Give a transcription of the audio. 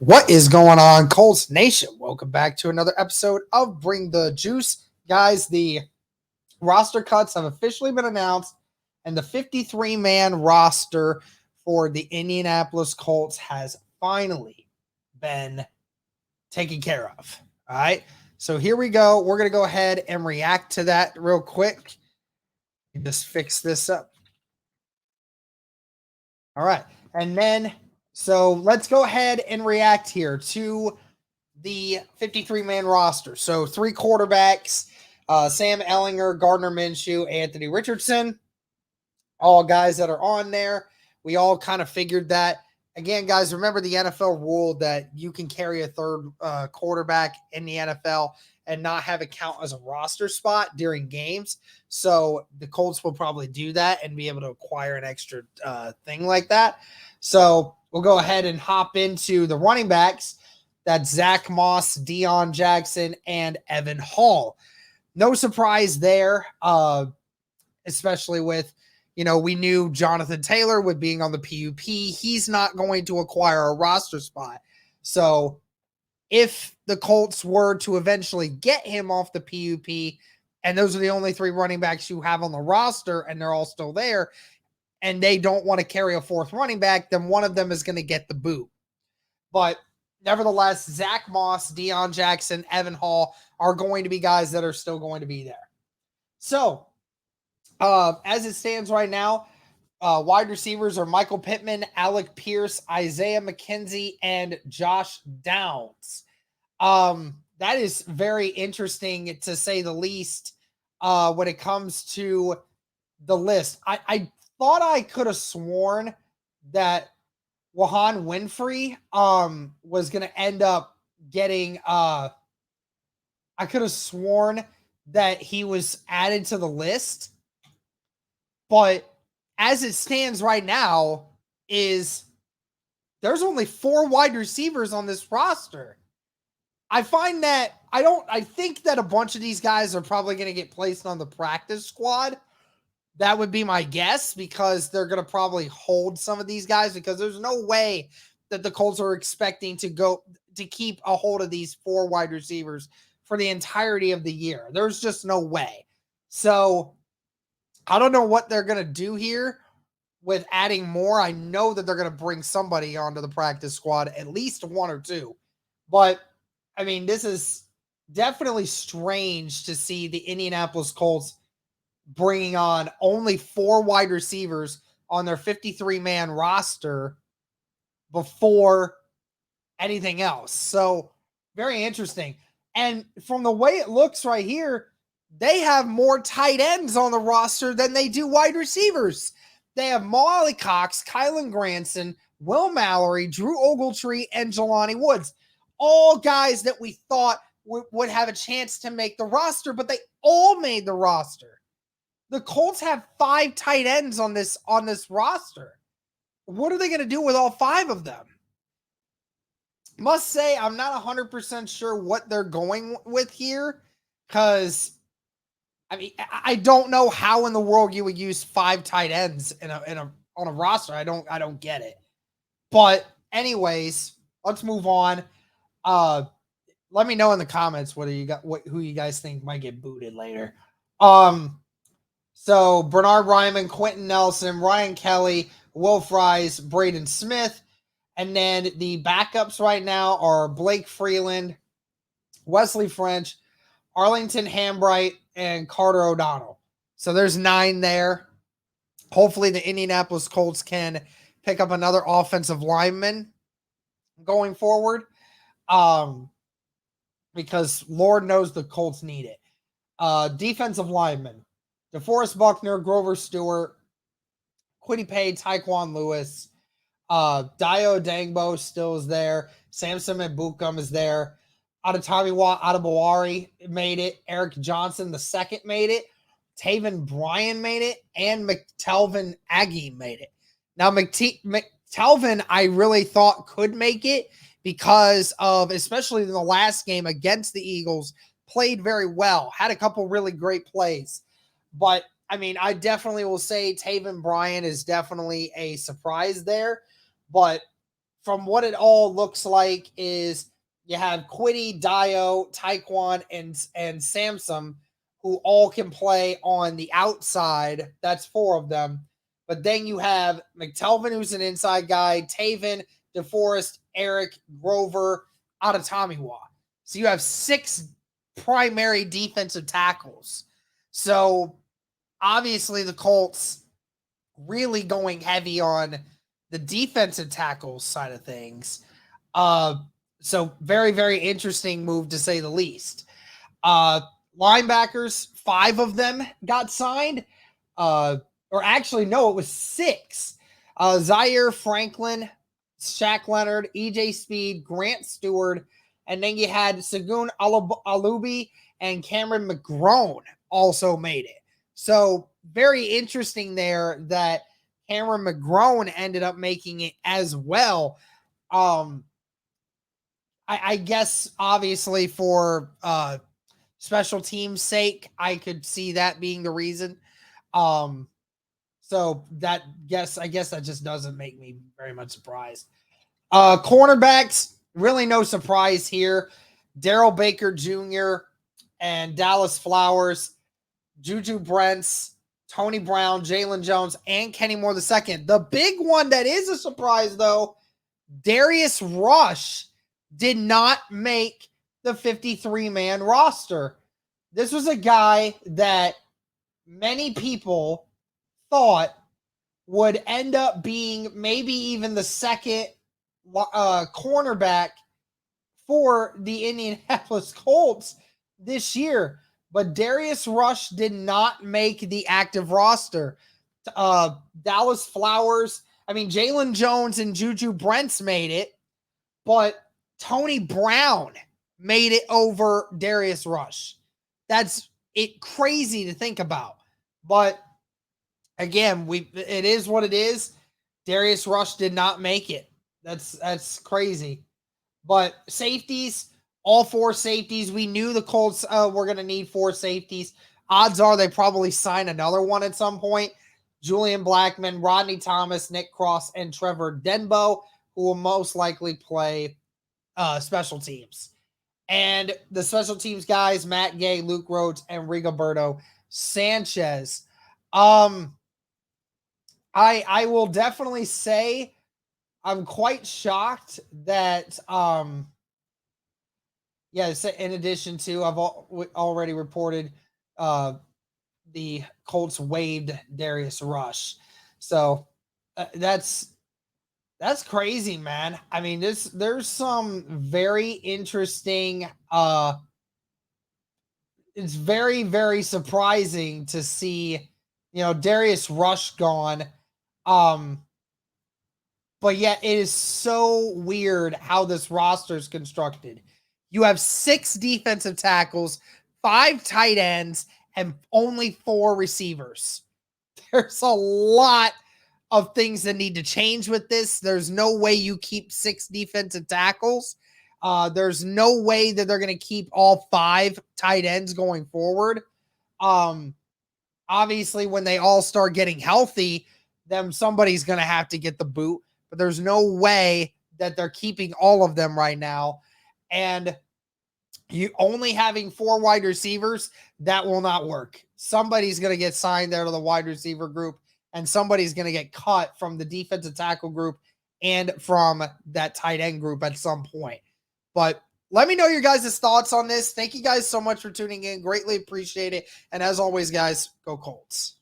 What is going on, Colts Nation? Welcome back to another episode of Bring the Juice. Guys, the roster cuts have officially been announced, and the 53-man roster for the Indianapolis Colts has finally been taken care of. All right, so here we go. We're going to go ahead and react to that real quick. Just fix this up. All right, and then so let's go ahead and react here to the 53-man roster. So 3 quarterbacks, Sam Ellinger, Gardner Minshew, Anthony Richardson, all guys that are on there. We all kind of figured that. Again, guys, remember the NFL rule that you can carry a third quarterback in the NFL and not have it count as a roster spot during games. So the Colts will probably do that and be able to acquire an extra thing like that. So we'll go ahead and hop into the running backs. That's Zach Moss, Deion Jackson, and Evan Hall. No surprise there, especially with, we knew Jonathan Taylor with being on the PUP. He's not going to acquire a roster spot. So if the Colts were to eventually get him off the PUP, and those are the only 3 running backs you have on the roster, and they're all still there, and they don't want to carry a 4th running back, then one of them is going to get the boot. But nevertheless, Zach Moss, Deion Jackson, Evan Hall are going to be guys that are still going to be there. So, as it stands right now, wide receivers are Michael Pittman, Alec Pierce, Isaiah McKenzie, and Josh Downs. That is very interesting, to say the least, when it comes to the list. I thought I could have sworn that Wahan Winfrey was going to end up getting I could have sworn that he was added to the list, but as it stands right now is there's only 4 wide receivers on this roster. I find that I think that a bunch of these guys are probably going to get placed on the practice squad. That would be my guess, because they're going to probably hold some of these guys, because there's no way that the Colts are expecting to keep a hold of these 4 wide receivers for the entirety of the year. There's just no way. So I don't know what they're going to do here with adding more. I know that they're going to bring somebody onto the practice squad, at least 1 or 2. But I mean, this is definitely strange to see the Indianapolis Colts bringing on only 4 wide receivers on their 53-man roster before anything else. So very interesting. And from the way it looks right here, they have more tight ends on the roster than they do wide receivers. They have Molly Cox, Kylan Granson, Will Mallory, Drew Ogletree, and Jelani Woods. All guys that we thought would have a chance to make the roster, but they all made the roster. The Colts have 5 tight ends on this roster. What are they going to do with all 5 of them? Must say, I'm not 100% sure what they're going with here, because I mean, I don't know how in the world you would use 5 tight ends on a roster. I don't get it. But anyways, let's move on. Let me know in the comments who you guys think might get booted later. So Bernard Ryman, Quentin Nelson, Ryan Kelly, Will Fries, Braden Smith. And then the backups right now are Blake Freeland, Wesley French, Arlington Hambright, and Carter O'Donnell. So there's 9 there. Hopefully the Indianapolis Colts can pick up another offensive lineman going forward. Because Lord knows the Colts need it. Defensive linemen: DeForest Buckner, Grover Stewart, Kwity Paye, Tyquan Lewis, Dio Dangbo still is there. Samson Mbukum is there. Adetomiwa Adebawari made it. Eric Johnson II made it. Taven Bryan made it. And McTelvin Aggie made it. Now, McTelvin, I really thought could make it because of, especially in the last game against the Eagles, played very well. Had a couple really great plays. But, I mean, I definitely will say Taven Bryan is definitely a surprise there. But from what it all looks like is you have Quiddy, Dio, Taekwon, and Samsung, who all can play on the outside. That's 4 of them. But then you have McTelvin, who's an inside guy, Taven, DeForest, Eric, Grover, Adatamiwa. So you have 6 primary defensive tackles. So obviously the Colts really going heavy on the defensive tackles side of things. So very, very interesting move to say the least. Linebackers, 5 of them got signed. Or actually, no, it was 6. Zaire Franklin, Shaq Leonard, EJ Speed, Grant Stewart, and then you had Sagun Alubi and Cameron McGrone also made it. So very interesting there that Cameron McGrone ended up making it as well. I guess obviously for special teams sake, I could see that being the reason. So I guess that just doesn't make me very much surprised. Cornerbacks, really no surprise here. Daryl Baker Jr. and Dallas Flowers, Juju Brents, Tony Brown, Jalen Jones, and Kenny Moore II. The big one that is a surprise, though, Darius Rush did not make the 53-man roster. This was a guy that many people thought would end up being maybe even the second cornerback for the Indianapolis Colts this year. But Darius Rush did not make the active roster. Dallas Flowers, Jalen Jones and Juju Brents made it, but Tony Brown made it over Darius Rush. That's it, crazy to think about. But again, it is what it is. Darius Rush did not make it. That's crazy. But safeties, all 4 safeties. We knew the Colts were going to need 4 safeties. Odds are they probably sign another one at some point. Julian Blackman, Rodney Thomas, Nick Cross, and Trevor Denbo, who will most likely play special teams. And the special teams guys, Matt Gay, Luke Rhodes, and Rigoberto Sanchez. I will definitely say I'm quite shocked that in addition to, I've already reported the Colts waived Darius Rush. So that's crazy, man. There's some very interesting it's very, very surprising to see, Darius Rush gone. But yet it is so weird how this roster is constructed. You have 6 defensive tackles, 5 tight ends, and only 4 receivers. There's a lot of things that need to change with this. There's no way you keep 6 defensive tackles. There's no way that they're going to keep all 5 tight ends going forward. Obviously, when they all start getting healthy, then somebody's going to have to get the boot. But there's no way that they're keeping all of them right now. And you only having 4 wide receivers, that will not work. Somebody's going to get signed there to the wide receiver group, and somebody's going to get cut from the defensive tackle group and from that tight end group at some point. But let me know your guys' thoughts on this. Thank you guys so much for tuning in. Greatly appreciate it. And as always, guys, go Colts.